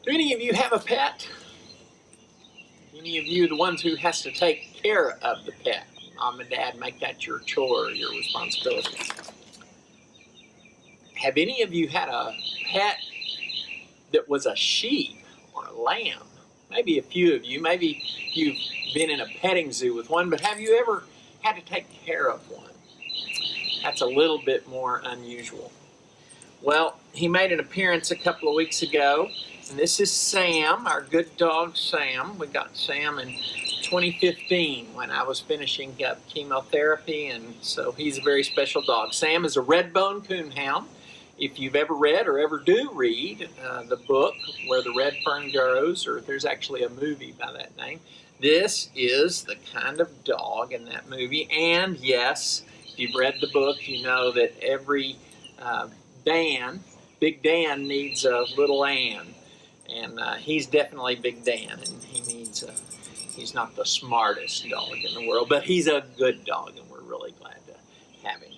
Do any of you have a pet? Any of you the ones who has to take care of the pet? Mom and Dad make that your chore, your responsibility. Have any of you had a pet that was a sheep or a lamb? Maybe a few of you. Maybe you've been in a petting zoo with one, but have you ever had to take care of one? That's a little bit more unusual. Well, he made an appearance a couple of weeks ago, and this is Sam, our good dog Sam. We got Sam in 2015 when I was finishing up chemotherapy, and so he's a very special dog. Sam is a red-bone coonhound. If you've ever read or ever do read the book Where the Red Fern Grows, or there's actually a movie by that name, this is the kind of dog in that movie. And yes, if you've read the book, you know that every Big Dan needs a little Ann. And he's definitely Big Dan, and he's not the smartest dog in the world, but he's a good dog, and we're really glad to have him.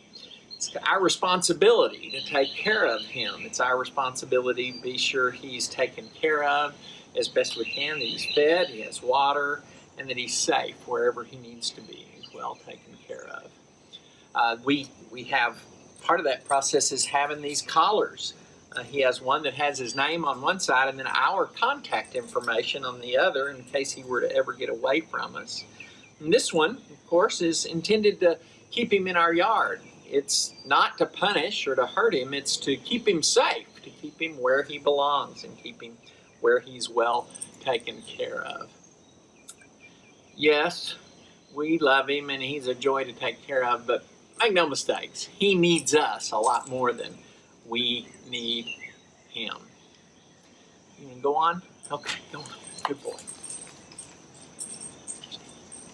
It's our responsibility to take care of him. It's our responsibility to be sure he's taken care of as best we can, that he's fed, he has water, and that he's safe wherever he needs to be. He's well taken care of. We have part of that process is having these collars. He has one that has his name on one side and then our contact information on the other in case he were to ever get away from us. And this one, of course, is intended to keep him in our yard. It's not to punish or to hurt him, it's to keep him safe, to keep him where he belongs and keep him where he's well taken care of. Yes, we love him and he's a joy to take care of, but make no mistakes, he needs us a lot more than we need him. You can go on? Okay, go on. Good boy.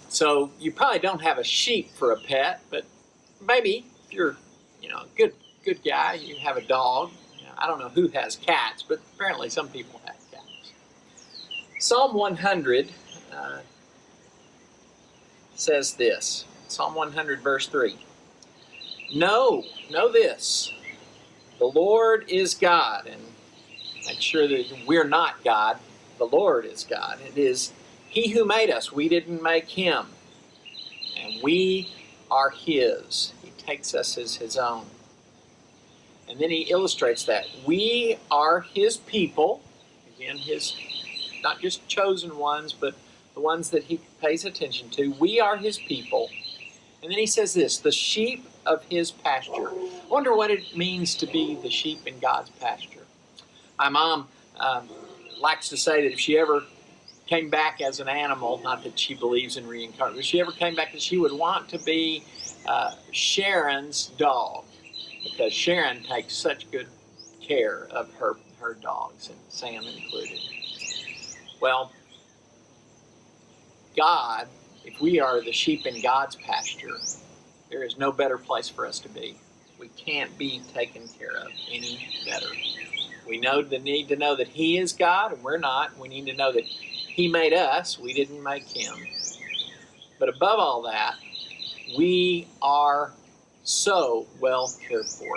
So you probably don't have a sheep for a pet, but maybe if you're, a good guy, you have a dog. I don't know who has cats, but apparently some people have cats. Psalm 100 says this. Psalm 100 verse 3. Know this. The Lord is God, and make sure that we're not God. The Lord is God. It is He who made us. We didn't make Him. And we are His. He takes us as His own. And then He illustrates that. We are His people. Again, His, not just chosen ones, but the ones that He pays attention to. We are His people. And then He says this, the sheep of His pasture. I wonder what it means to be the sheep in God's pasture. My mom likes to say that if she ever came back as an animal, not that she believes in reincarnation, if she ever came back, that she would want to be Sharon's dog, because Sharon takes such good care of her dogs, and Sam included. Well, God, if we are the sheep in God's pasture, there is no better place for us to be. We can't be taken care of any better. We know the need to know that He is God and we're not. We need to know that He made us. We didn't make Him. But above all that, we are so well cared for.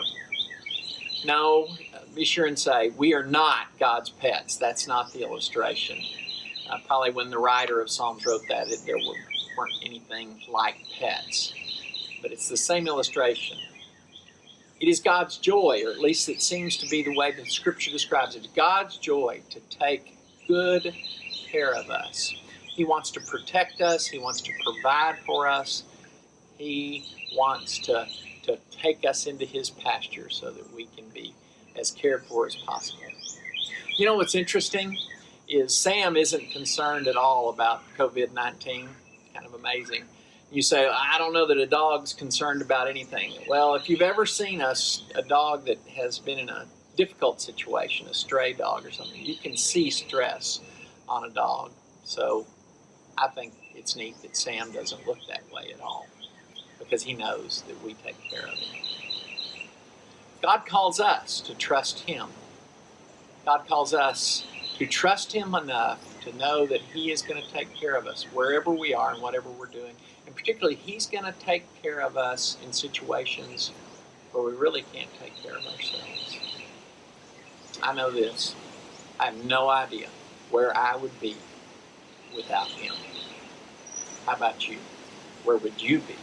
No, be sure and say, we are not God's pets. That's not the illustration. Probably when the writer of Psalms wrote that, there weren't anything like pets. But it's the same illustration. It is God's joy, or at least it seems to be the way the Scripture describes it. It's God's joy to take good care of us. He wants to protect us. He wants to provide for us. He wants to take us into His pasture so that we can be as cared for as possible. You know what's interesting is Sam isn't concerned at all about COVID-19. Kind of amazing. You say, I don't know that a dog's concerned about anything. Well, if you've ever seen a dog that has been in a difficult situation, a stray dog or something, you can see stress on a dog. So I think it's neat that Sam doesn't look that way at all, because he knows that we take care of him. God calls us to trust Him. God calls us to trust Him enough to know that He is going to take care of us wherever we are and whatever we're doing. And particularly, He's going to take care of us in situations where we really can't take care of ourselves. I know this. I have no idea where I would be without Him. How about you? Where would you be